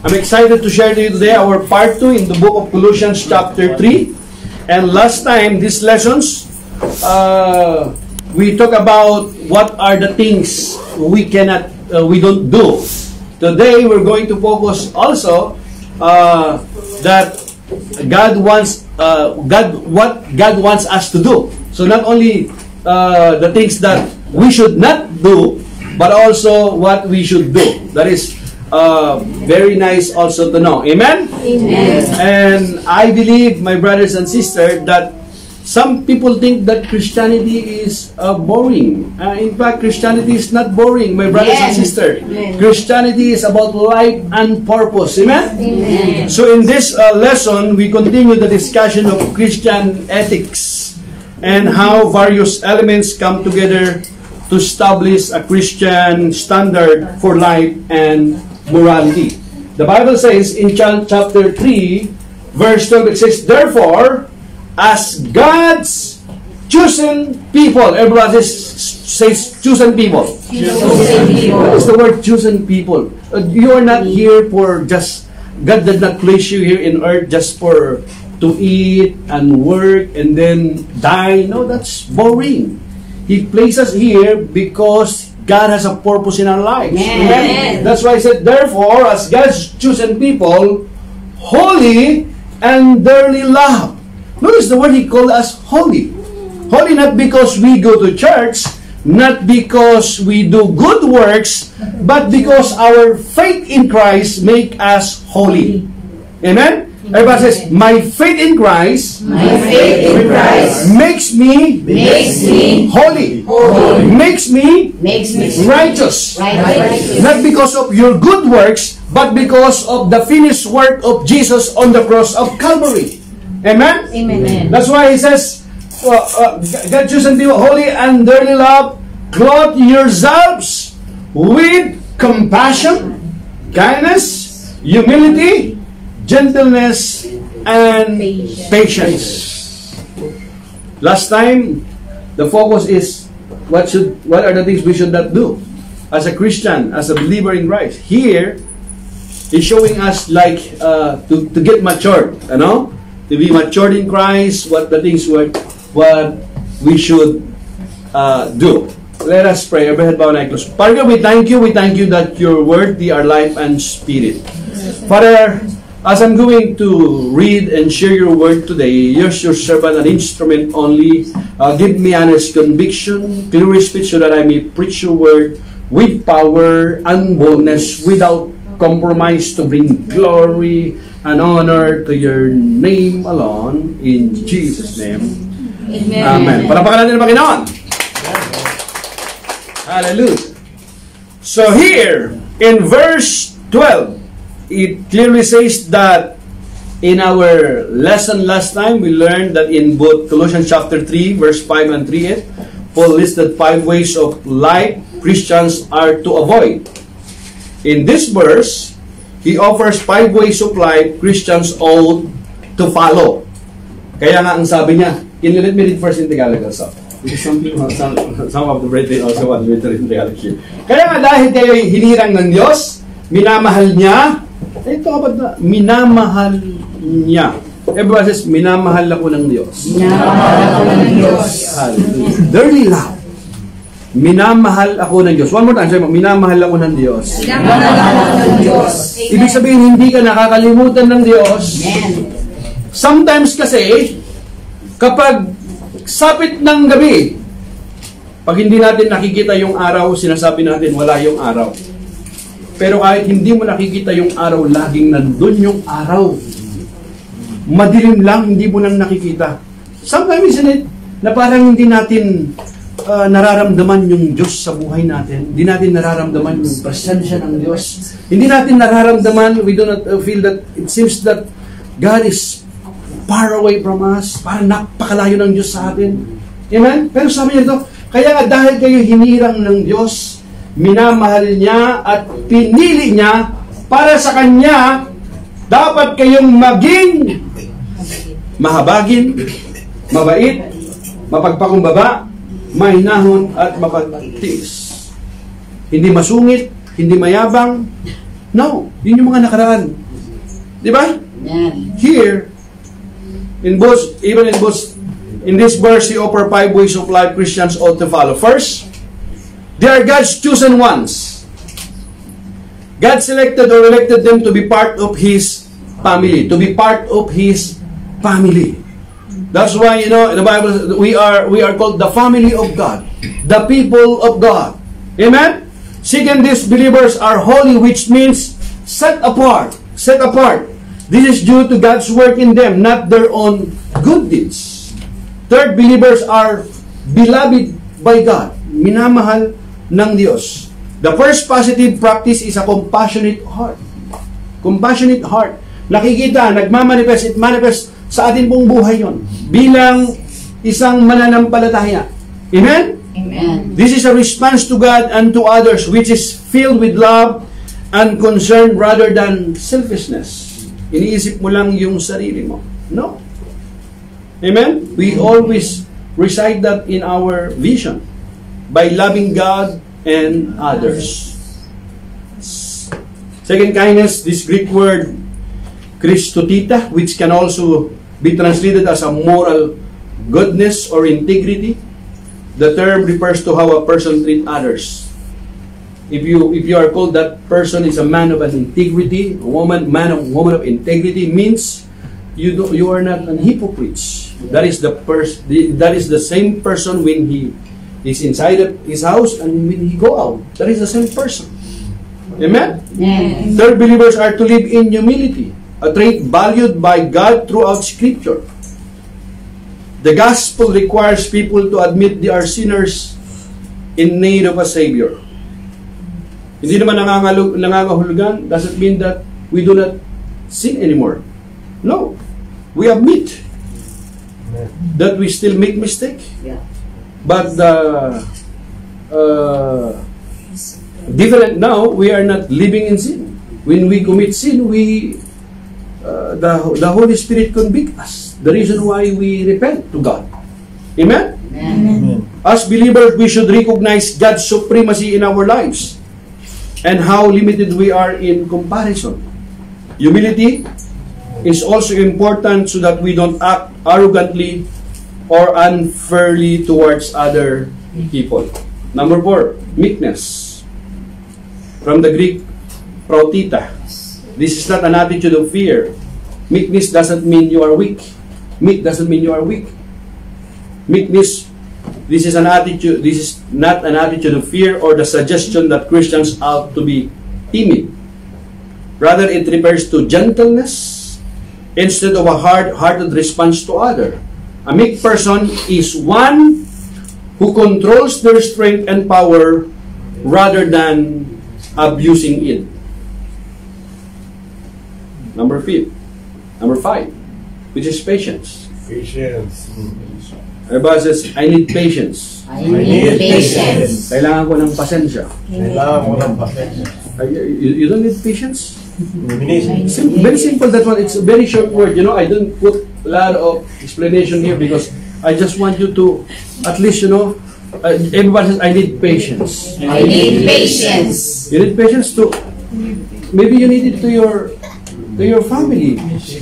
I'm excited to share to you today our part 2 in the book of Colossians chapter 3. And last time, these lessons, we talk about what are the things we don't do. Today, we're going to focus also that what God wants us to do. So not only the things that we should not do, but also what we should do. That is very nice also to know. Amen? Amen. And I believe, my brothers and sisters, that some people think that Christianity is boring. In fact, Christianity is not boring, my brothers and sisters. Christianity is about life and purpose. Amen? Amen. So in this lesson, we continue the discussion of Christian ethics and how various elements come together to establish a Christian standard for life and morality. The Bible says in chapter 3, verse 12, it says, "Therefore, as God's chosen people," everybody says chosen people. What is the word chosen people? You are not here for just, God did not place you here in earth just for to eat and work and then die. No, that's boring. He places us here because God has a purpose in our lives. Amen. That's why I said, therefore, as God's chosen people, holy and dearly loved. Notice the word He called us holy. Holy not because we go to church, not because we do good works, but because our faith in Christ make us holy. Amen? Everybody says, my faith in Christ, makes me holy. Makes me righteous. Not because of your good works, but because of the finished work of Jesus on the cross of Calvary. Amen? Amen. That's why He says, God chosen people, holy and dearly loved, clothe yourselves with compassion, kindness, humility, gentleness, and patience. Last time, the focus is what are the things we should not do as a Christian, as a believer in Christ. Here, He's showing us like to get matured, to be matured in Christ. What the things what we should do. Let us pray. Every head bow and eye closed. Father, we thank you that your word, they are life and spirit. Father, as I'm going to read and share your word today, use your servant an instrument only. Give me honest conviction, clear speech, so that I may preach your word with power and boldness, without compromise, to bring glory and honor to your name alone. In Jesus' name. Amen. Amen. Palapakan natin ang Panginoon. Hallelujah. So here, in verse 12, it clearly says that in our lesson last time, we learned that in both Colossians chapter 3, verse 5 and 3, Paul listed 5 ways of life Christians are to avoid. In this verse, he offers 5 ways of life Christians ought to follow. Kaya nga ang sabi niya, can you let me read first in Tagalog also? Because some of the brethren also want me to read in Tagalog here. Kaya nga dahil kayo hinirang ng Diyos, minamahal niya, ito kapag na, minamahal niya. Everybody says, minamahal ako ng Diyos. Minamahal ako ng Diyos. Hallelujah. Dearly love. Minamahal ako ng Diyos. One more time, sabi mo, minamahal ako ng Diyos. Minamahal ako ng Diyos. Ibig sabihin, hindi ka nakakalimutan ng Diyos. Amen. Sometimes kasi, kapag sapit ng gabi, pag hindi natin nakikita yung araw, sinasabi natin, wala yung araw. Pero kahit hindi mo nakikita yung araw, laging nandun yung araw. Madilim lang, hindi mo nang nakikita. Sometimes, isn't it, na parang hindi natin nararamdaman yung Diyos sa buhay natin. Hindi natin nararamdaman yung presensya ng Diyos. Hindi natin nararamdaman, we do not feel that, it seems that God is far away from us. Parang napakalayo ng Diyos sa atin. Amen? Pero sabi niya ito, kaya nga dahil kayo hinirang ng Diyos, minamahal niya at pinili niya para sa Kanya, dapat kayong maging mahabagin, mabait, mapagpakumbaba, mahinahon at mapagtiis. Hindi masungit, hindi mayabang, No, yun yung mga nakaraan. Di ba? Here, in this verse, he offer 5 ways of life Christians ought to follow. First, they are God's chosen ones. God selected or elected them to be part of His family. To be part of His family. That's why, in the Bible, we are called the family of God. The people of God. Amen? Second, these believers are holy, which means set apart. Set apart. This is due to God's work in them, not their own good deeds. Third, believers are beloved by God. Minamahal ng Diyos. The first positive practice is a compassionate heart. Compassionate heart. Nakikita, it manifest sa atin pong buhay yon bilang isang mananampalataya. Amen? Amen. This is a response to God and to others which is filled with love and concern rather than selfishness. Iniisip mo lang yung sarili mo. No. Amen? We always recite that in our vision by loving God and others. Second, kindness, this Greek word Christotita, which can also be translated as a moral goodness or integrity. The term refers to how a person treats others. If you are called that person is a man of an integrity, woman of integrity, means you are not an hypocrite. That is the same person when he is inside of his house and when he go out. That is the same person. Amen? Yes. Third, believers are to live in humility, a trait valued by God throughout Scripture. The gospel requires people to admit they are sinners in need of a Savior. Hindi naman nangangahulugan, doesn't mean that we do not sin anymore. No. We admit that we still make mistake. Yeah. But different now, we are not living in sin. When we commit sin, the Holy Spirit convict us. The reason why we repent to God. Amen? Amen. As believers, we should recognize God's supremacy in our lives and how limited we are in comparison. Humility is also important so that we don't act arrogantly or unfairly towards other people. Number 4, meekness. From the Greek, prautita. This is not an attitude of fear. Meekness doesn't mean you are weak. Meek doesn't mean you are weak. Meekness, this is not an attitude of fear or the suggestion that Christians ought to be timid. Rather, it refers to gentleness instead of a hard-hearted response to others. A meek person is one who controls their strength and power rather than abusing it. Number 5, which is patience. Patience. Everybody says, I need patience. I need patience. Kailangan ko ng pasensya. Kailangan mo ng pasensya. You don't need patience? Illumination. Very simple, that one. It's a very short word. I don't put a lot of explanation here because I just want you to, at least, everybody says, I need patience. I need patience. You need patience to, maybe you need it to your family,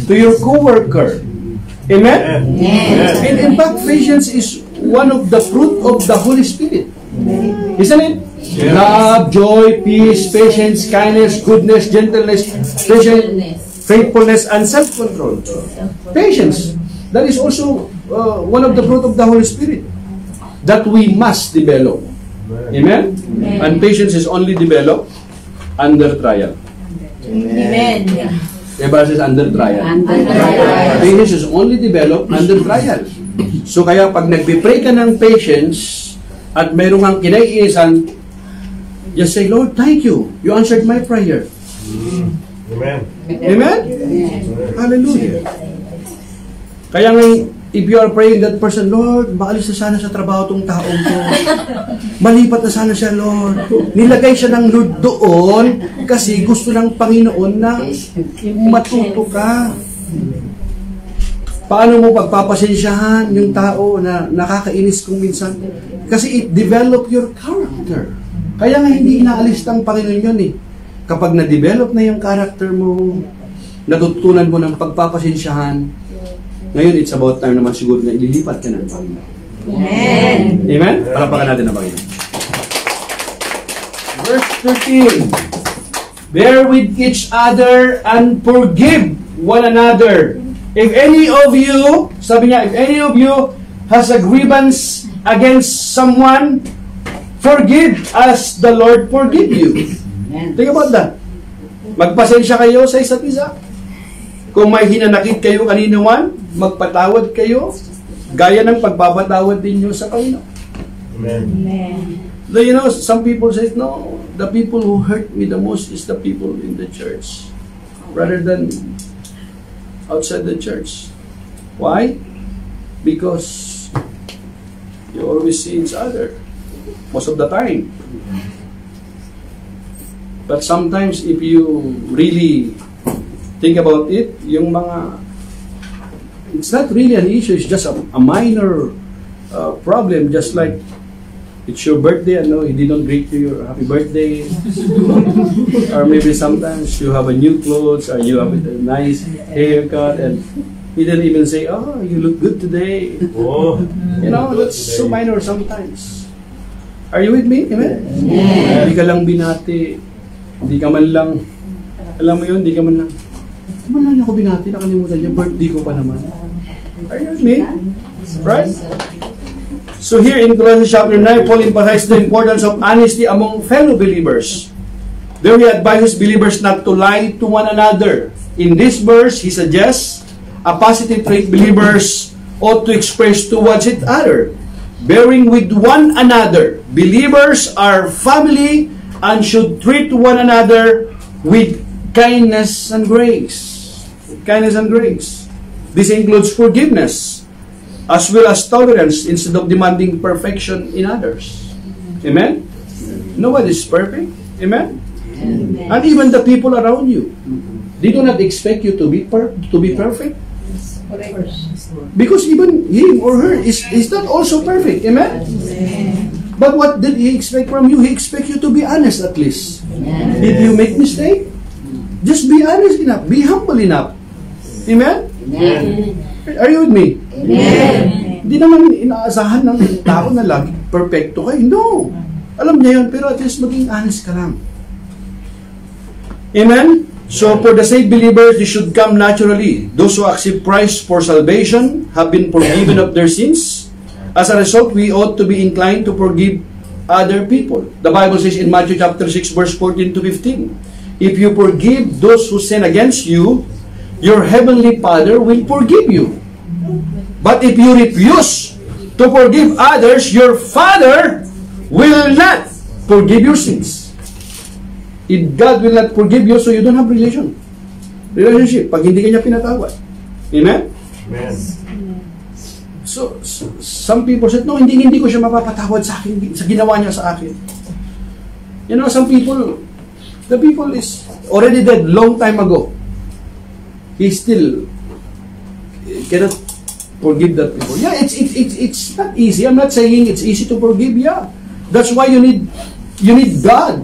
to your co-worker. Amen? Yes. And in fact, patience is one of the fruit of the Holy Spirit. Isn't it? Yes. Love, joy, peace, patience, kindness, goodness, gentleness, patience, faithfulness, and self-control. Patience. That is also one of the fruit of the Holy Spirit that we must develop. Amen? And patience is only developed under trial. Amen. Diba says under trial? Under trial. Patience is only developed under trial. So kaya pag nagpipray ka ng patience at mayroong kang kinaiinisan, just say, Lord, thank you. You answered my prayer. Amen. Amen? Hallelujah. Kaya ngayon, if you are praying that person, Lord, maalis na sana sa trabaho tong taong to. Malipat na sana siya, Lord. Nilagay siya ng Lord doon kasi gusto ng Panginoon na matuto ka. Paano mo pagpapasensyahan yung tao na nakakainis kung minsan? Kasi it develop your character. Kaya nga hindi inaalis ng Panginoon yun eh. kapag na-develop na yung character mo, natutunan mo ng pagpapasensyahan, ngayon it's about time naman siguro na ililipat ka ng Panginoon. Amen. Amen? Palapakan natin ang Panginoon. Verse 13. Bear with each other and forgive one another. If any of you, sabi niya, if any of you has a grievance against someone, forgive as the Lord forgive you. Think about that. Magpasensya kayo sa isa't isa. Kung may hinanakit kayo kanino man, magpatawad kayo, gaya ng pagpapatawad din nyo sa Panginoon. Amen. Amen. So, you know, some people say, no, the people who hurt me the most is the people in the church, rather than outside the church. Why? Because you always see each other, most of the time. But sometimes, if you really think about it, yung mga, it's not really an issue, it's just a minor problem, just like, it's your birthday, he didn't greet you your happy birthday. Or maybe sometimes you have a new clothes, or you have a nice haircut, and he didn't even say, oh, you look good today. Oh. You know, that's so minor sometimes. Are you with me? Amen? Amen. Hindi ka lang binati. Hindi ka man lang, alam mo yun, hindi ka man lang, niya ako binati, nakalimutan niya, birthday ko pa naman. Are you with me? Right? So here in Colossians chapter 9, Paul emphasizes the importance of honesty among fellow believers. There he advises believers not to lie to one another. In this verse, he suggests a positive trait believers ought to express towards each other, bearing with one another. Believers are family and should treat one another with kindness and grace. Kindness and grace. This includes forgiveness, as well as tolerance, instead of demanding perfection in others. Amen? Nobody is perfect. Amen? Amen. And even the people around you, they do not expect you to be perfect. Because even him or her is not also perfect. Amen? But what did he expect from you? He expects you to be honest at least. If you make mistake, just be honest enough. Be humble enough. Amen? Are you with me? Amen. Hindi naman inaasahan ng tao na lagi perfecto kayo. No. Alam niya yun, pero at least maging honest ka lang. Amen? So, for the saved believers, they should come naturally. Those who accept Christ for salvation have been forgiven of their sins. As a result, we ought to be inclined to forgive other people. The Bible says in Matthew chapter 6, verse 14 to 15, if you forgive those who sin against you, your heavenly Father will forgive you. But if you refuse to forgive others, your Father will not forgive your sins. If God will not forgive you, so you don't have relationship, pag hindi kanya pinatawad. Amen? Amen. So, some people said, no, hindi ko siya mapapatawad sa akin, sa ginawa niya sa akin. You know, some people, the people is already dead long time ago. He still cannot forgive that people. Yeah, it's not easy. I'm not saying it's easy to forgive. Yeah, that's why you need God,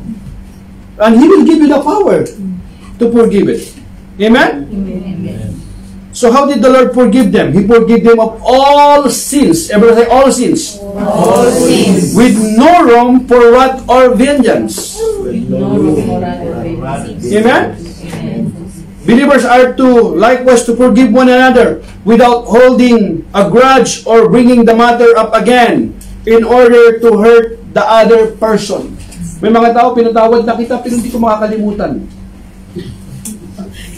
and He will give you the power to forgive it. Amen? Amen. So how did the Lord forgive them? He forgave them of all sins. Everybody say all sins. All sins. With no room for wrath or vengeance. Amen? Believers are to likewise to forgive one another without holding a grudge or bringing the matter up again in order to hurt the other person. May mga tao, pinatawad na kita pero hindi ko makakalimutan.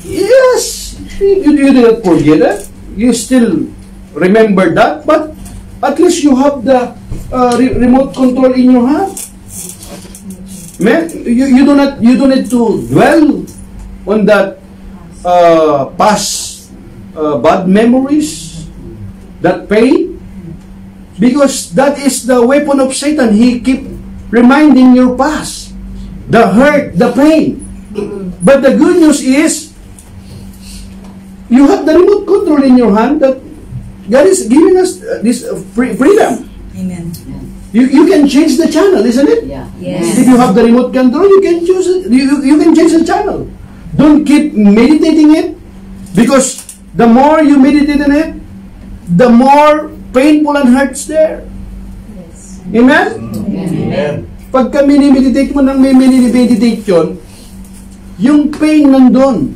Yes! You did not forget it. You still remember that, but at least you have the remote control in your hand. You do not to dwell on that past bad memories, that pain, because that is the weapon of Satan. He keep reminding your past, the hurt, the pain. But the good news is, you have the remote control in your hand that God is giving us this freedom. Amen. You can change the channel, isn't it? Yeah. Yes. If you have the remote control, you can choose it. You can change the channel. Don't keep meditating it, because the more you meditate on it, the more painful and hurts there. Yes. Amen? Amen. Pagka minimeditate mo ng may meditation, yung pain nandun.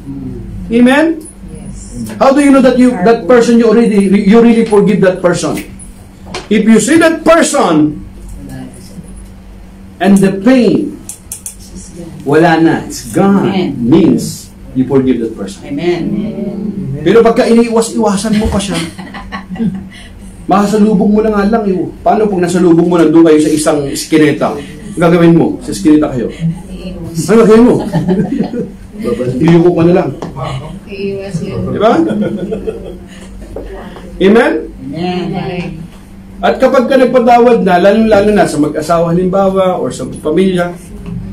Amen? Yes. How do you know that that person you really forgive that person? If you see that person and the pain wala na, it's gone, Amen. means you forgive that person. Amen. Pero pagka iniiwas-iwasan mo pa siya, makasalubong mo na nga lang. Paano pag nasalubong mo, nandun kayo sa isang skineta? Ang gagawin mo? Sa skineta kayo. Ano gagawin mo? Iyuko ka na lang. Iiwas yun. Di ba? Amen? Amen. At kapag ka nagpatawad na, lalo na sa mag-asawa halimbawa or sa pamilya,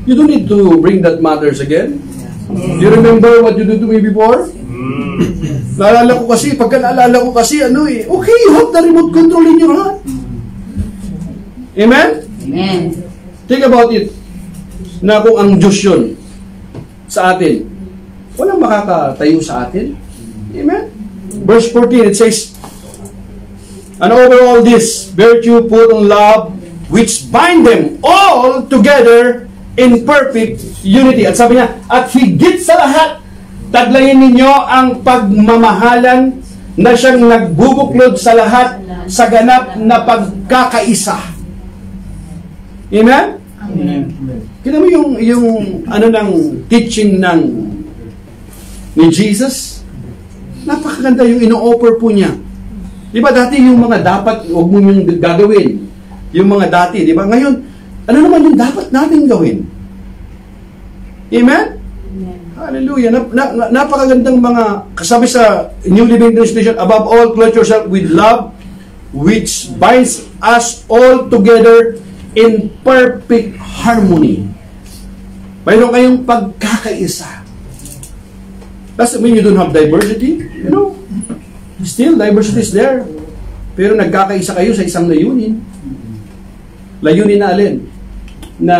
you don't need to bring that matters again. Do you remember what you did to me before? Naalala ko kasi, pagka naalala ko kasi, okay, you have the remote control in your hand. Amen? Amen. Think about it, na kung ang Diyos yun sa atin, walang makakatayo sa atin. Amen? Verse 14, it says, and over all this, virtue put on love, which bind them all together in perfect unity. At sabi niya, at higit sa lahat, taglayin ninyo ang pagmamahalan na siyang nagbubuklod sa lahat sa ganap na pagkakaisa. Amen? Amen. Kita mo yung ng teaching ni Jesus? Napakaganda yung ino-offer po niya. Di ba dati yung mga dapat, huwag mo yung gagawin. Yung mga dati, di ba? Ngayon, ano naman yung dapat natin gawin? Amen? Hallelujah. Napakagandang mga kasabi sa New Living Translation, above all, clothe yourself with love, which binds us all together in perfect harmony. Mayroon kayong pagkakaisa. Doesn't mean you don't have diversity. You know, still, diversity is there. Pero nagkakaisa kayo sa isang layunin. Layunin na alin? Na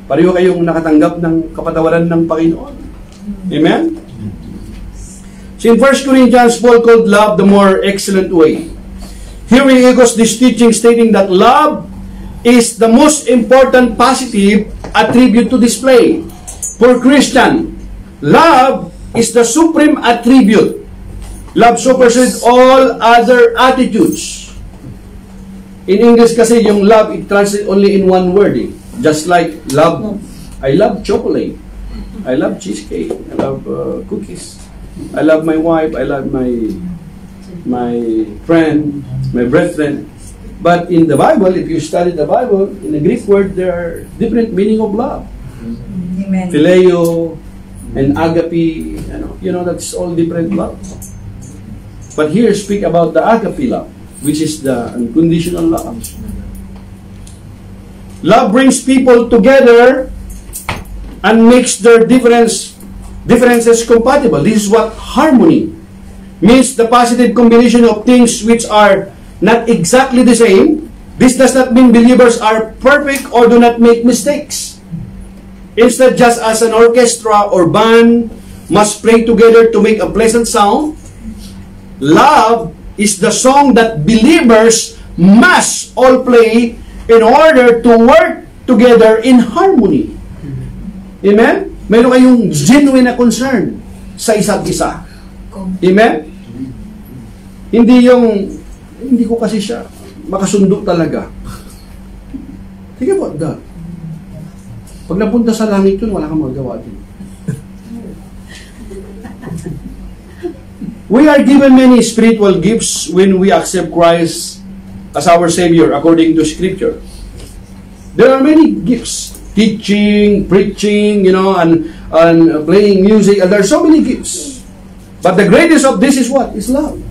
pareho kayong nakatanggap ng kapatawaran ng Panginoon. Amen? So in 1 Corinthians, Paul called love the more excellent way. Here he echoes this teaching stating that love is the most important positive attribute to display. For Christian, love is the supreme attribute. Love supersedes all other attitudes. In English kasi yung love, it translates only in one word. Just like love, I love chocolate. I love cheesecake. I love cookies. I love my wife. I love my friend, my brethren. But in the Bible, if you study the Bible, in the Greek word, there are different meaning of love. Amen. Phileo and agape, that's all different love. But here speak about the agape love, which is the unconditional love. Love brings people together and makes their differences compatible. This is what harmony means, the positive combination of things which are not exactly the same. This does not mean believers are perfect or do not make mistakes. Instead, just as an orchestra or band must play together to make a pleasant sound, love is the song that believers must all play in order to work together in harmony. Amen? Meron kayong genuine na concern sa isa't isa. Amen? Hindi ko kasi siya makasundo talaga. Think about that. Pag napunta sa langit yun, wala kang magagawa din. We are given many spiritual gifts when we accept Christ as our Savior, according to Scripture. There are many gifts. Teaching, preaching, and playing music. And there are so many gifts. But the greatest of this is what? Is love.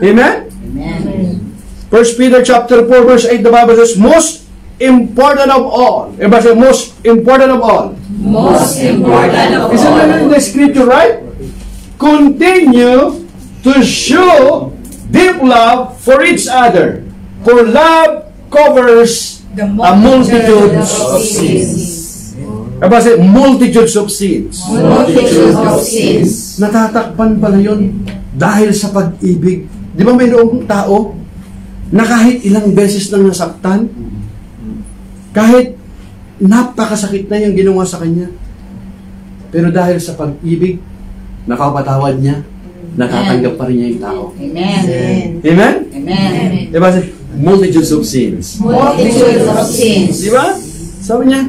Amen? Amen. 1 Peter chapter 4, verse 8, the Bible says, most important of all. Everybody say, most important of all. Most important of Isn't that all. in the Scripture, right? Continue to show deep love for each other. For love covers The a multitude of of sins. Aba say, multitudes of sins. Multitude of sins. Natatakpan pala yun dahil sa pag-ibig. Di ba mayroong tao na kahit ilang beses nang nasaktan, kahit napakasakit na yung ginawa sa kanya, pero dahil sa pag-ibig, nakapatawad niya, natatanggap pa rin niya yung tao. Amen. Amen? Amen. Di ba? Multitudes of sins. Multitude of sins. Di ba? Sabi niya,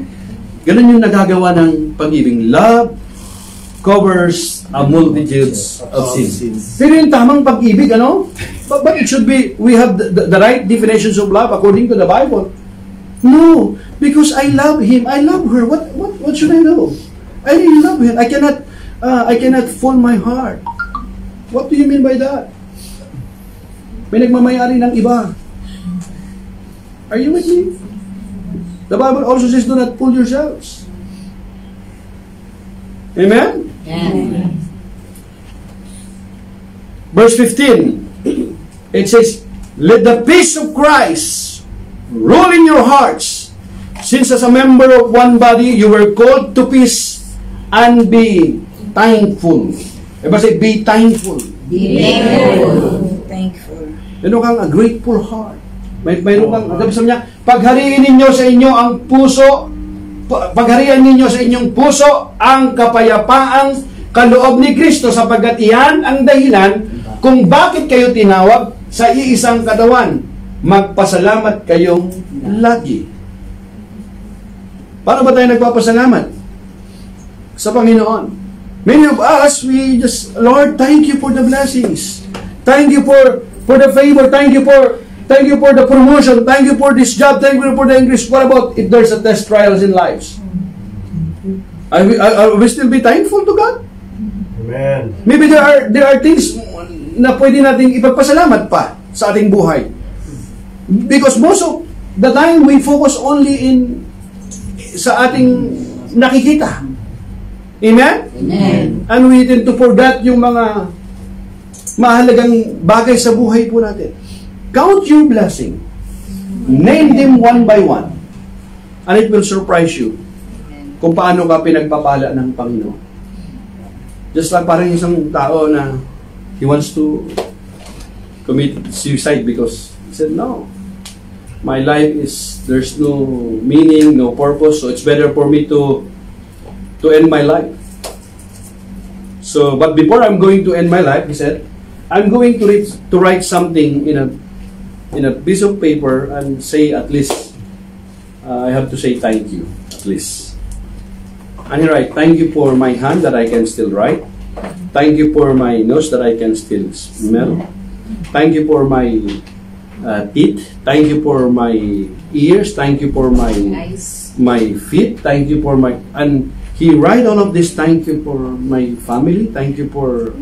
ganun yung nagagawa ng pag-ibig. Love covers a multitudes of sins. Pero yung tamang pag-ibig, ano? But it should be, we have the right definitions of love according to the Bible. No, because I love him, I love her. What should I do? I really love him. I cannot fool my heart. What do you mean by that? May nagmamayari ng iba. Are you with me? The Bible also says, do not fool yourselves. Amen? Amen. Verse 15, it says, let the peace of Christ rule in your hearts, since as a member of one body, you were called to peace and be thankful. Diba say, be thankful. Be thankful. Thankful. Meron kang a grateful heart. Mayroon kang, sabi niya, paghariin ninyo sa inyo ang puso, pagharian ninyo sa inyong puso ang kapayapaang kaloob ni Kristo, sapagkat iyan ang dahilan kung bakit kayo tinawag sa iisang katawan. Magpasalamat kayong lagi. Paano ba tayo nagpapasalamat? Sa Panginoon. Many of us, we just, Lord, thank you for the blessings. Thank you for the favor. Thank you for the promotion. Thank you for this job. Thank you for the increase. What about if there's a test trials in lives? Are we still be thankful to God? Amen. Maybe there are things na pwede nating ipagpasalamat pa sa ating buhay. Because most of the time we focus only sa ating nakikita. Amen? Amen. And we tend to forget yung mga mahalagang bagay sa buhay po natin. Count your blessing. Name them one by one. And it will surprise you kung paano ka pinagpapala ng Panginoon. Just like parang isang tao na he wants to commit suicide because he said, no, my life is, there's no meaning, no purpose, so it's better for me to end my life. So, but before I'm going to end my life, he said, I'm going to write something in a piece of paper and say at least, I have to say thank you, at least. And he write, thank you for my hand that I can still write. Thank you for my nose that I can still smell. Thank you for my teeth. Thank you for my ears. Thank you for my feet. Thank you for my... And he write all of this, thank you for my family. Thank you for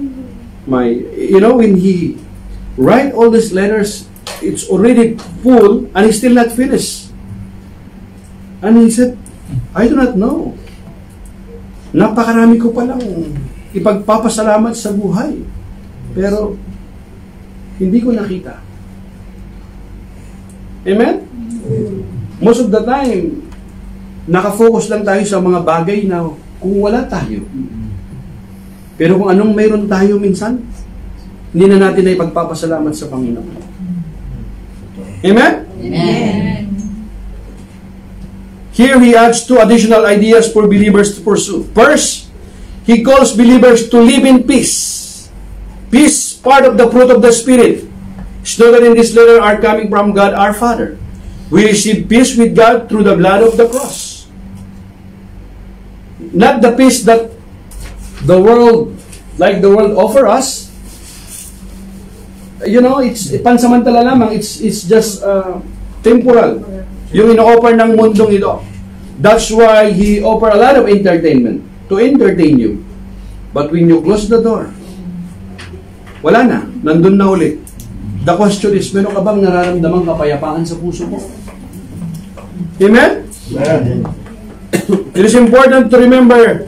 my... You know, when he write all these letters, it's already full and he's still not finished. And he said, I do not know. Napakarami ko palang ipagpapasalamat sa buhay. Pero, hindi ko nakita. Amen? Most of the time, nakafocus lang tayo sa mga bagay na kung wala tayo. Pero kung anong mayroon tayo minsan, hindi na natin na ipagpapasalamat sa Panginoon. Amen? Amen. Here he adds two additional ideas for believers to pursue. First, he calls believers to live in peace. Peace, part of the fruit of the Spirit. It's noted in this letter are coming from God our Father. We receive peace with God through the blood of the cross. Not the peace that the world offer us. You know, it's pansamantala lamang. It's just temporal. Yung ino-offer ng mundong ito. That's why he offer a lot of entertainment to entertain you. But when you close the door, wala na. Nandun na ulit. The question is, meron ka bang nararamdamang kapayapaan sa puso mo? Amen? Amen. It is important to remember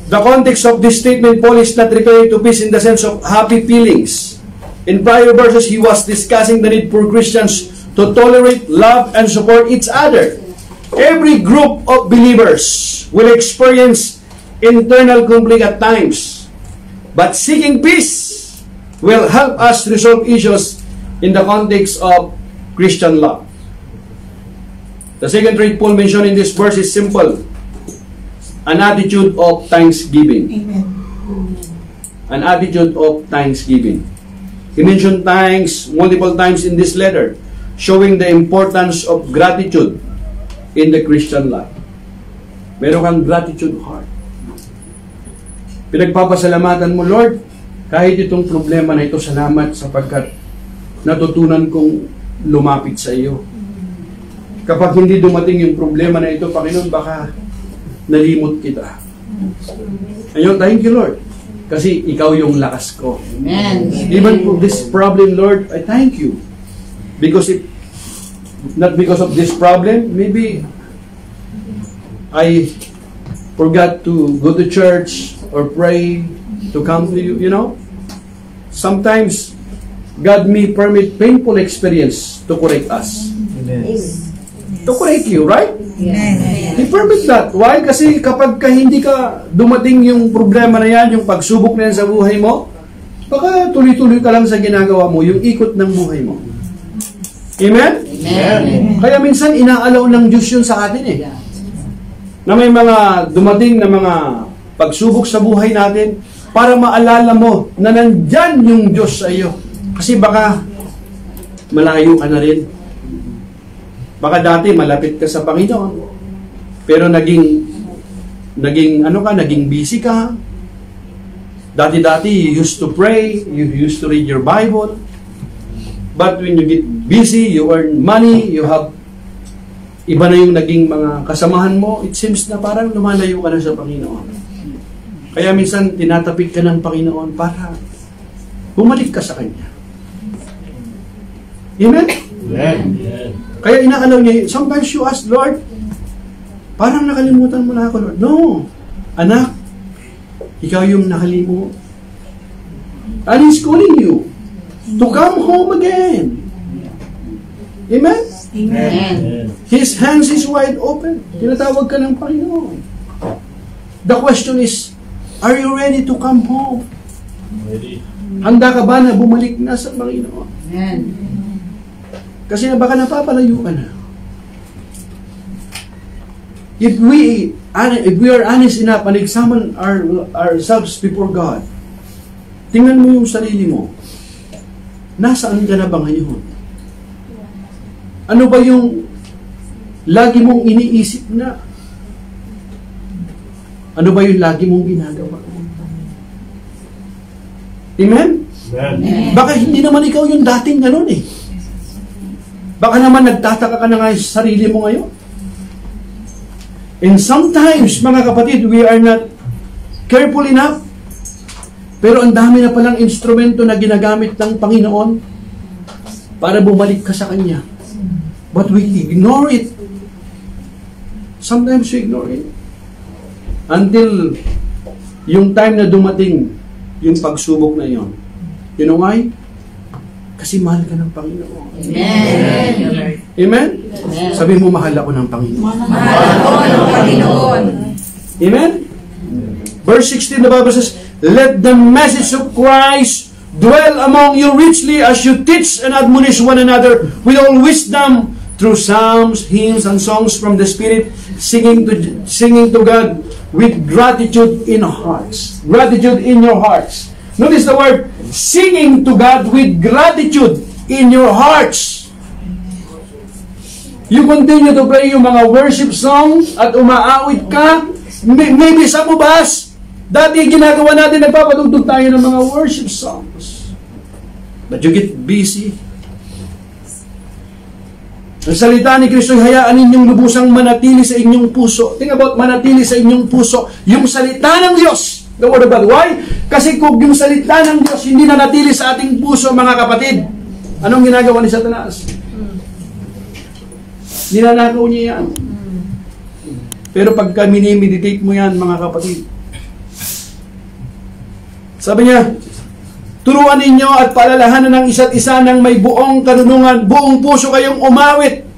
the context of this statement. Paul is not referring to peace in the sense of happy feelings. In prior verses, he was discussing the need for Christians to tolerate, love, and support each other. Every group of believers will experience internal conflict at times, but seeking peace will help us resolve issues in the context of Christian love. The second trait Paul mentioned in this verse is simple: an attitude of thanksgiving. Amen. An attitude of thanksgiving. He mentioned thanks multiple times in this letter, showing the importance of gratitude in the Christian life. Meron kang gratitude heart. Pinagpapasalamatan mo, Lord, kahit itong problema na ito, salamat sapagkat natutunan kong lumapit sa iyo. Kapag hindi dumating yung problema na ito, Panginoon, baka nalimot kita. Ayun, thank you, Lord. Kasi ikaw yung lakas ko. Amen. Even for this problem, Lord, I thank you. Because not because of this problem, maybe I forgot to go to church or pray to come to you, you know. Sometimes, God may permit painful experience to correct us. Amen. To correct you, right? Amen. He permit that. Why? Kasi kapag hindi ka dumating yung problema na yan, yung pagsubok na yan sa buhay mo, baka tuloy-tuloy ka lang sa ginagawa mo, yung ikot ng buhay mo. Amen? Amen. Kaya minsan, inaalaw ng Diyos yun sa atin eh. Na may mga dumating na mga pagsubok sa buhay natin para maalala mo na nandyan yung Diyos sa iyo. Kasi baka malayo ka na rin. Baka dati malapit ka sa Panginoon, pero naging busy ka. Dati you used to pray, you used to read your Bible. But when you get busy, you earn money, you have iba na yung naging mga kasamahan mo, it seems na parang lumalayo ka na sa Panginoon. Kaya minsan tinatapik ka ng Panginoon para bumalik ka sa Kanya. Amen? Amen. Kaya inaalaw niya, sometimes you ask, Lord, parang nakalimutan mo na ako, Lord. No, anak, ikaw yung nakalimut. And He's calling you to come home again. Amen? Amen. His hands is wide open. Tinatawag ka ng Panginoon. The question is, are you ready to come home? Ready. Handa ka ba na bumalik na sa Panginoon? Amen. Kasi baka napapalayo ka na. If we are honest enough and examine ourselves before God, tingnan mo yung sarili mo. Nasaan ka na ba ngayon? Ano ba yung lagi mong iniisip na? Ano ba yung lagi mong ginagawa? Amen? Amen. Baka hindi naman ikaw yung dating ganun eh. Baka naman nagtataka ka na nga sa sarili mo ngayon. And sometimes, mga kapatid, we are not careful enough. Pero ang dami na palang instrumento na ginagamit ng Panginoon para bumalik ka sa Kanya. But we ignore it. Sometimes we ignore it. Until yung time na dumating, yung pagsubok na yon. You know why? Kasi mahal ka ng Panginoon. Amen. Amen? Sabi mo, mahal ako ng Panginoon. Mahal ako ng Panginoon. Amen? Verse 16, the Bible says, let the message of Christ dwell among you richly as you teach and admonish one another with all wisdom through psalms, hymns, and songs from the Spirit, singing to God with gratitude in hearts. Gratitude in your hearts. Notice the word, singing to God with gratitude in your hearts. You continue to play yung mga worship songs at umaawit ka. Maybe sa mubas, dati ginagawa natin, nagpapatugtog tayo ng mga worship songs. But you get busy. Ang salita ni Kristo, hayaan ninyong lubusang manatili sa inyong puso. Think about manatili sa inyong puso. Yung salita ng Diyos. The Word of God. Why? Kasi kung yung salita ng Diyos hindi nanatili sa ating puso, mga kapatid, anong ginagawa ni Satanas? Ninanakaw niya yan. Pero pagka minimeditate mo yan, mga kapatid, sabi niya, Turuan ninyo at paalalahanan ng isa't isa ng may buong karunungan, buong puso kayong umawit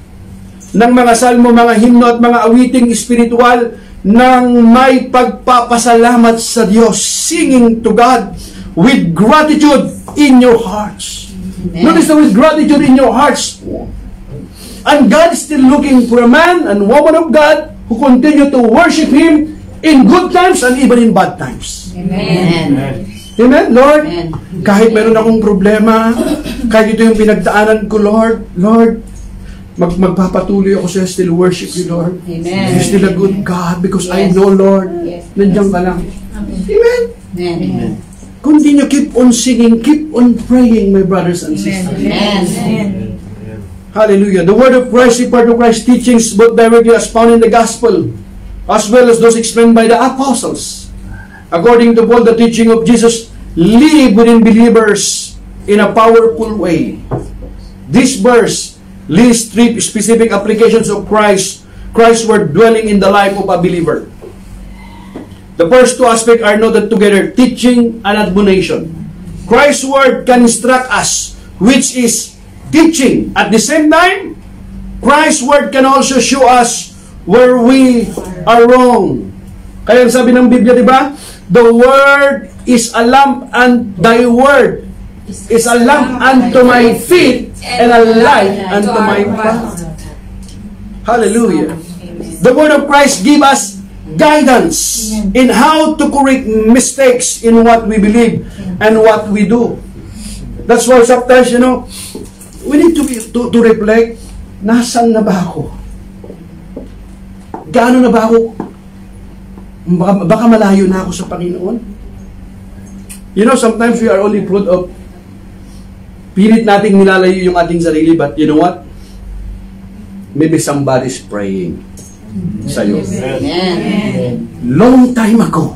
ng mga salmo, mga himno at mga awiting espiritual ng may pagpapasalamat sa Diyos, singing to God with gratitude in your hearts. Notice that with gratitude in your hearts. And God is still looking for a man and woman of God who continue to worship Him in good times and even in bad times. Amen. Amen, Lord? Amen. Kahit meron akong problema, kahit ito yung pinagdaanan ko, Lord, magpapatuloy ako sa still worship you, Lord. Amen. You're still a good God because I Yes. know, Lord, Yes. nandiyan ka lang. Amen. Amen. Continue, keep on singing, keep on praying, my brothers and sisters. Amen. Hallelujah. The word of Christ, the part of Christ's teachings, both directly as found in the gospel, as well as those explained by the apostles. According to Paul, the teaching of Jesus live within believers in a powerful way. This verse lists three specific applications of Christ's word dwelling in the life of a believer. The first two aspects are noted together, teaching and admonition. Christ's word can instruct us, which is teaching. At the same time, Christ's word can also show us where we are wrong. Kaya sabi ng Biblia, di ba? The word is a lamp, and thy word is a lamp unto my feet and a light unto my path. Hallelujah. The word of Christ gives us guidance in how to correct mistakes in what we believe and what we do. That's why sometimes, we need to reflect, nasan na ba ako? Gaano na ba ako? Baka malayo na ako sa Panginoon. Sometimes we are only fruit of pilit nating nilalayo yung ating sarili, but you know what? Maybe somebody's praying sa'yo. Amen. Long time ago,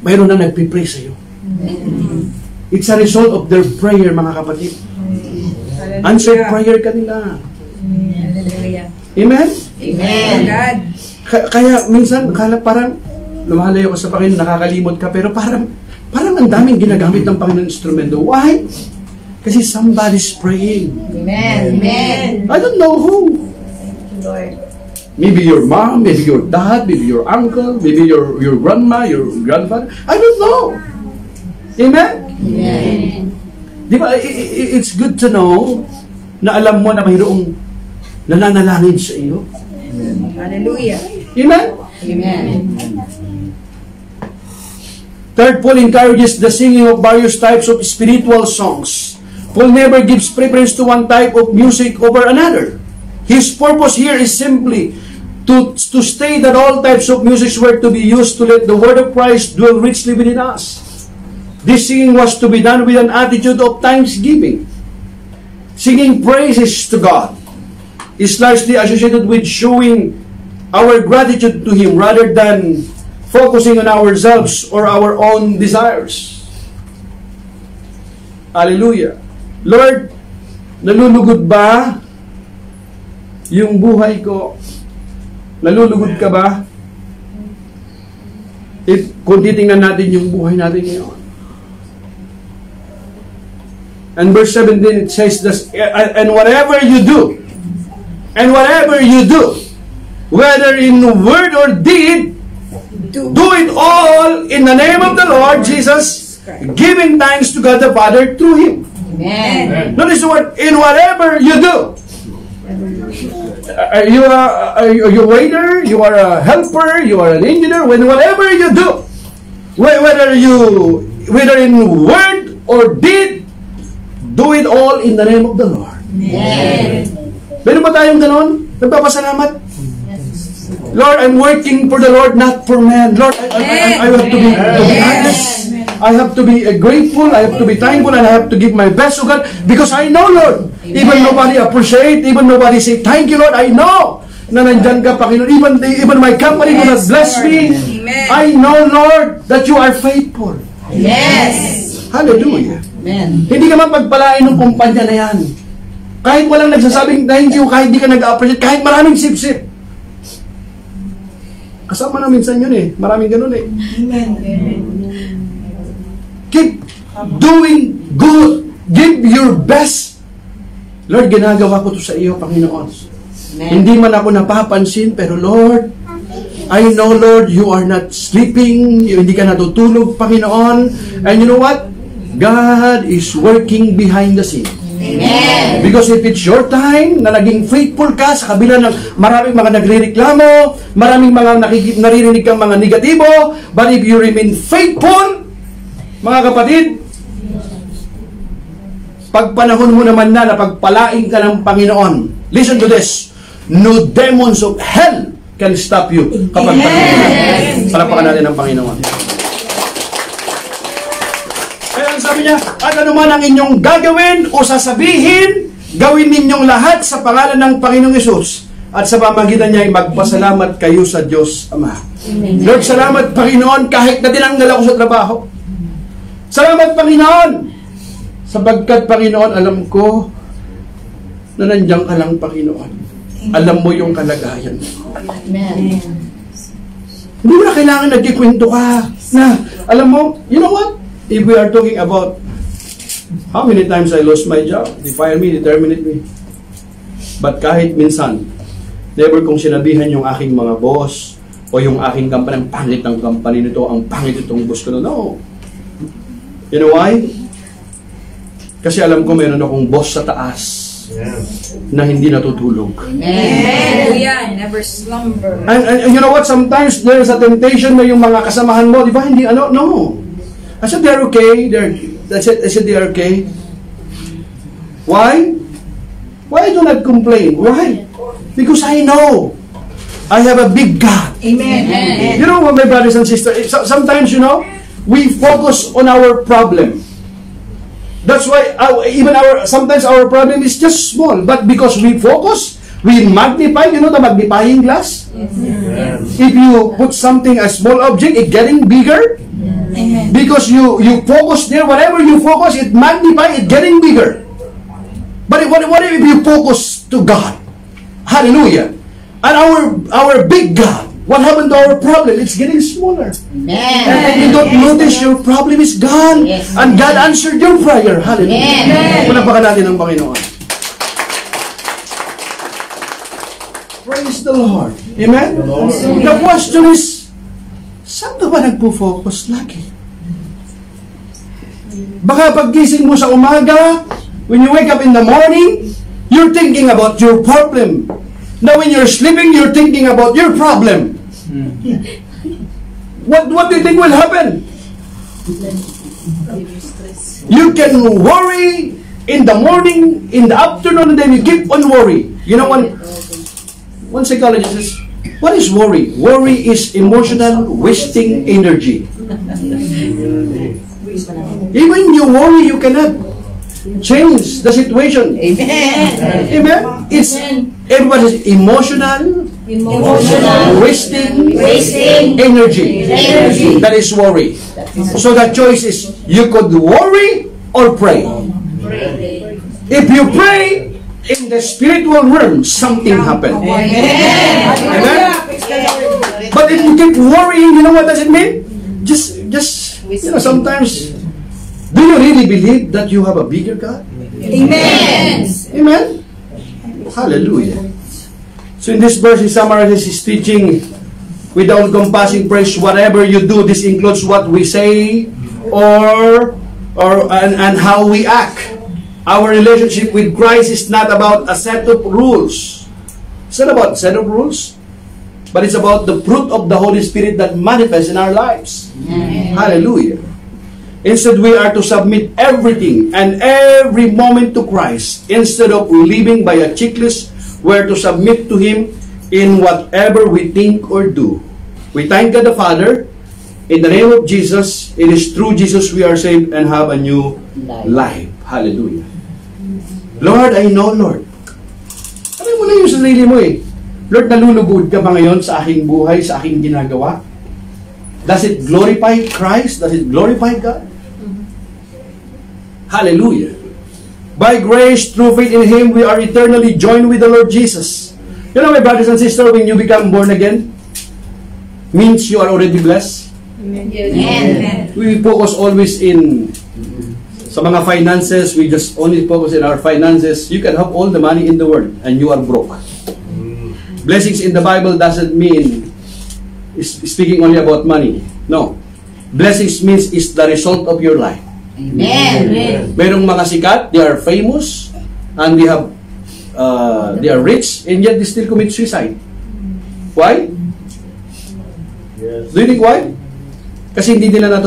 mayroon na nagpipray sa'yo. It's a result of their prayer, mga kapatid. Answered prayer kanila. Amen? Amen. Kaya minsan, parang lumalayo ka sa Panginoon, nakakalimot ka, pero parang ang daming ginagamit ng Panginoon instrumento. Why? Kasi somebody's praying. Amen. Amen. I don't know who. Lord. Maybe your mom, maybe your dad, maybe your uncle, maybe your grandma, your grandfather. I don't know. Amen? Amen. Di ba, it's good to know na alam mo na mayroong nananalangin sa iyo. Hallelujah. Amen? Amen. Third, Paul encourages the singing of various types of spiritual songs. Paul never gives preference to one type of music over another. His purpose here is simply to state that all types of music were to be used to let the word of Christ dwell richly within us. This singing was to be done with an attitude of thanksgiving. Singing praises to God is largely associated with showing our gratitude to Him rather than focusing on ourselves or our own desires. Hallelujah. Lord, nalulugod ba yung buhay ko? Nalulugod ka ba? Kung titingnan natin yung buhay natin ngayon. And verse 17, it says this, and whatever you do, whether in word or deed, do it all in the name of the Lord Jesus, giving thanks to God the Father through Him. Amen. Notice the word, in whatever you do. Are you a waiter? You are a helper? You are an engineer? Whatever you do, whether in word or deed, do it all in the name of the Lord. Amen. Meron ba tayong ganon? Nagpapasalamat? Lord, I'm working for the Lord, not for man. Lord, I have to be honest. I have to be grateful. I have to be thankful, and I have to give my best to God because I know, Lord, even nobody appreciate, even nobody say thank you, Lord. I know na nandyan ka, Panginoon. Even my company will not bless me. I know, Lord, that you are faithful. Yes. Hallelujah. Amen. Hindi ka man pagpalain ng kumpanya na yan. Kahit walang nagsasabing thank you, kahit di ka nag-appreciate, kahit maraming sip-sip. Kasama na minsan yun eh. Maraming ganun eh. Amen. doing good. Give your best. Lord, ginagawa ko to sa iyo, Panginoon. Hindi man ako napapansin, pero Lord, I know, Lord, you are not sleeping, hindi ka natutulog, Panginoon. And you know what? God is working behind the scene. Amen. Because if it's your time na naging faithful ka sa kabila ng maraming mga nagrereklamo, maraming mga naririnig kang mga negatibo, but if you remain faithful, mga kapatid, pag panahon mo naman na pagpalaing ka ng Panginoon, listen to this, no demons of hell can stop you kapag panahon. Palakpakan natin ang Panginoon. Kaya ang sabi niya, at ano man ang inyong gagawin o sasabihin, gawin ninyong lahat sa pangalan ng Panginoong Hesus. At sa pamagitan niya ay magpasalamat kayo sa Diyos Ama. Lord, salamat Panginoon kahit na tinanggal ako sa trabaho. Salamat Panginoon! Sapagkat, Panginoon, alam ko na nandiyan ka lang, Panginoon. Alam mo yung kalagayan mo. Amen. Hindi mo na kailangan nagkikwento ka na, alam mo, you know what? If we are talking about how many times I lost my job, they fired me, they terminated me. But kahit minsan, never kong sinabihan yung aking mga boss o yung aking company, ang pangit ng company nito, ang pangit itong boss ko. No. You know why? Kasi alam ko meron akong boss sa taas na hindi natutulog. Amen. Never slumber. And you know what? Sometimes there's a temptation na yung mga kasamahan mo, di ba? Hindi, no. I said they're okay. I said they're okay. Why? Why do not complain? Why? Because I know I have a big God. Amen. You know what, my brothers and sisters? Sometimes, you know, we focus on our problem. That's why sometimes our problem is just small, but because we focus, we magnify, you know the magnifying glass? Yes. If you put something, a small object, it getting bigger. Amen. Because you focus there, whatever you focus, it magnify, it getting bigger. But what if you focus to God? Hallelujah. And our big God, what happened to our problem? It's getting smaller. And you don't notice your problem is gone. Yes. And God answered your prayer. Hallelujah. Amen. Palapakan natin ang Panginoon. Praise the Lord. Amen? The question is, saan ka ba nagpo-focus lagi? Baka paggising mo sa umaga, when you wake up in the morning, you're thinking about your problem. Now when you're sleeping, you're thinking about your problem. What do you think will happen? You can worry in the morning, in the afternoon, and then you keep on worry. You know, one psychologist says, what is worry? Worry is emotional wasting energy. Even you worry, you cannot change the situation. Amen. It's everybody's emotional wasting energy. That is worry. So the choice is you could worry or pray. If you pray in the spiritual realm, something happens. Amen. But if you keep worrying, you know what does it mean? Just you know, sometimes, do you really believe that you have a bigger God? Amen. Amen? Hallelujah. So in this verse, he summarizes his teaching with the all-encompassing praise. Whatever you do, this includes what we say and how we act. Our relationship with Christ is not about a set of rules. It's not about a set of rules, but it's about the fruit of the Holy Spirit that manifests in our lives. Amen. Hallelujah. Instead, we are to submit everything and every moment to Christ. Instead of living by a checklist, we are to submit to Him in whatever we think or do. We thank God the Father. In the name of Jesus, it is through Jesus we are saved and have a new life. Hallelujah. Lord, I know, Lord. Alam mo na yung sarili mo eh. Lord, nalulugod ka ba ngayon sa aking buhay, sa aking ginagawa? Does it glorify Christ? Does it glorify God? Hallelujah. By grace, through faith in Him, we are eternally joined with the Lord Jesus. You know, my brothers and sisters, when you become born again, means you are already blessed. Amen. We focus always in Sa mga finances, we just only focus on our finances. You can have all the money in the world and you are broke. Blessings in the Bible doesn't mean speaking only about money. No. Blessings means is the result of your life. Amen. Merong mga sikat, they are famous, and they are rich, and yet they still commit suicide. Why? Yes. Do you think why? Kasi hindi nila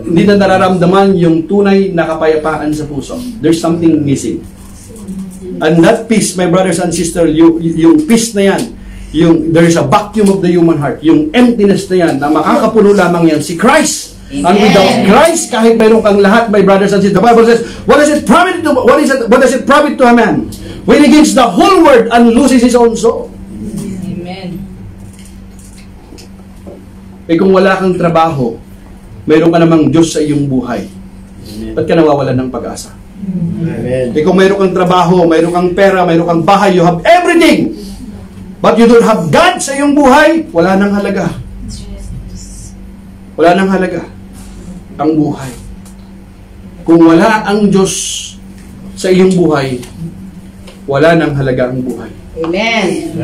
hindi na nararamdaman yung tunay na kapayapaan sa puso. There's something missing. And that peace, my brothers and sisters, yung peace na yan, there is a vacuum of the human heart, yung emptiness na yan, na makakapuno lamang yan si Christ. Amen. And without Christ, kahit mayroon kang lahat, my brothers and sisters, the Bible says, what does it profit to a man when he gives the whole world and loses his own soul? Amen. Eh kung wala kang trabaho, mayroon ka namang Diyos sa iyong buhay, ba't ka nawawalan ng pag-asa? Amen. Eh kung mayroon kang trabaho, mayroon kang pera, mayroon kang bahay, you have everything, but you don't have God sa iyong buhay, wala nang halaga. Wala nang halaga ang buhay. Kung wala ang Diyos sa iyong buhay, wala nang halaga ang buhay. Amen.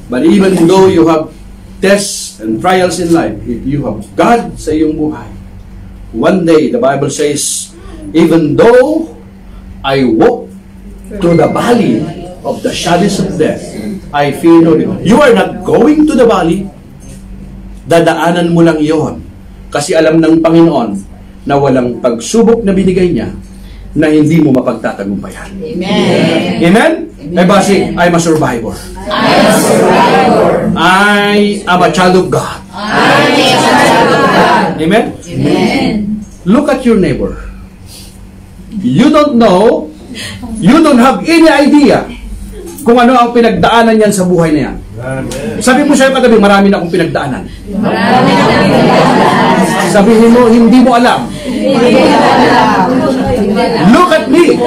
But even though you have tests and trials in life, if you have God sa iyong buhay, one day, the Bible says, even though I walk through the valley of the shadows of death, I fear no evil. You are not going to the valley, dadaanan mo lang yon. Kasi alam ng Panginoon na walang pagsubok na binigay niya na hindi mo mapagtatagumpayan. Amen. Amen? May basi, I'm a survivor. I am a survivor. I am a child of God. I am a child of God. Amen? Amen. Look at your neighbor. You don't know, you don't have any idea kung ano ang pinagdaanan niyan sa buhay na yan. Amen. Sabi mo sa'yo katabi, marami na akong pinagdaanan. Marami na pinagdaanan. Sabihin mo, hindi mo alam. Look at me.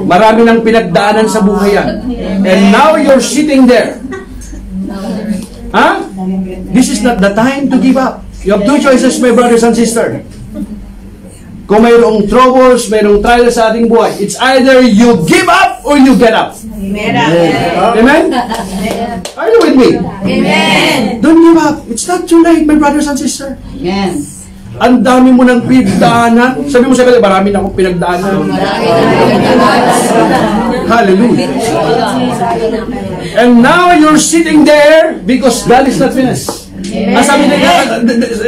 Marami nang pinagdaanan sa buhay yan. And now you're sitting there. Huh? This is not the time to give up. You have two choices, my brothers and sisters. Kung mayroong troubles, mayroong trials sa ating buhay, it's either you give up or you get up. Amen? Are you with me? Amen. Don't give up. It's not too late, my brothers and sisters. Amen. Ang dami mo ng pinagdaanan. Sabi mo sa kanila, marami na akong pinagdaanan. Hallelujah. And now you're sitting there because God is not finished. Ang sabi nila,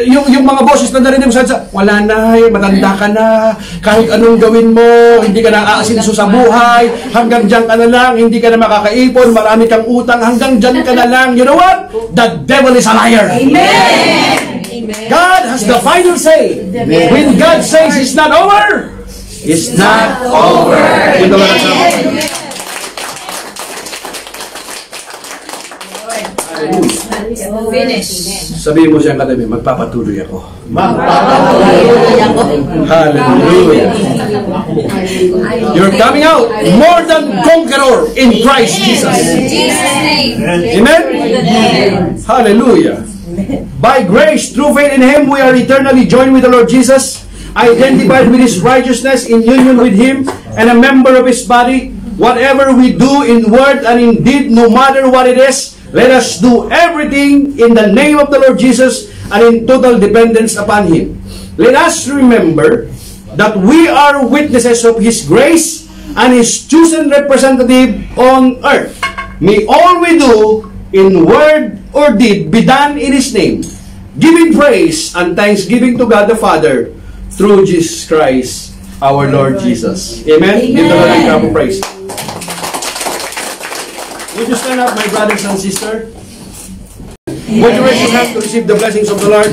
yung mga boses na narinig mo sa wala na, matanda ka na, kahit anong gawin mo, hindi ka na aasinso sa buhay, hanggang dyan ka na lang, hindi ka na makakaipon, marami kang utang, hanggang dyan ka na lang. You know what? The devil is a liar. Amen. God has the final say. When God says it's not over, it's not over. Ito lang ang sabi. Finish. Sabihin mo siyang katabi, magpapatuloy ako. Patuloy ako. Hallelujah. You're coming out more than conqueror in Christ Jesus. In Jesus' name. Amen? Amen. Hallelujah. By grace, through faith in Him, we are eternally joined with the Lord Jesus, identified with His righteousness in union with Him, and a member of His body. Whatever we do in word and in deed, no matter what it is, let us do everything in the name of the Lord Jesus and in total dependence upon Him. Let us remember that we are witnesses of His grace and His chosen representative on earth. May all we do in word or deed be done in His name, giving praise and thanksgiving to God the Father through Jesus Christ, our Lord Jesus. Amen? Give the Lord a clap of praise. Would you stand up, my brothers and sisters? Would you raise your hand to receive the blessings of the Lord?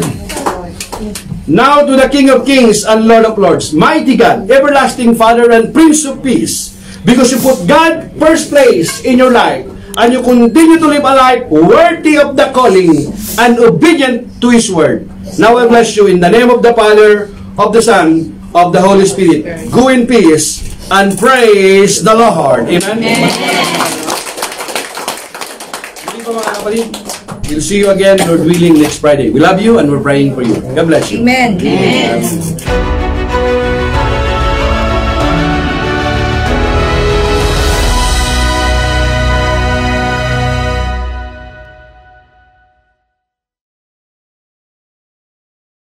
Now to the King of Kings and Lord of Lords, mighty God, everlasting Father and Prince of Peace, because you put God first place in your life, and you continue to live a life worthy of the calling and obedient to His word. Now I bless you in the name of the Father, of the Son, of the Holy Spirit. Go in peace and praise the Lord. Amen. We'll see you again, Lord willing, next Friday. We love you and we're praying for you. God bless you. Amen. Amen.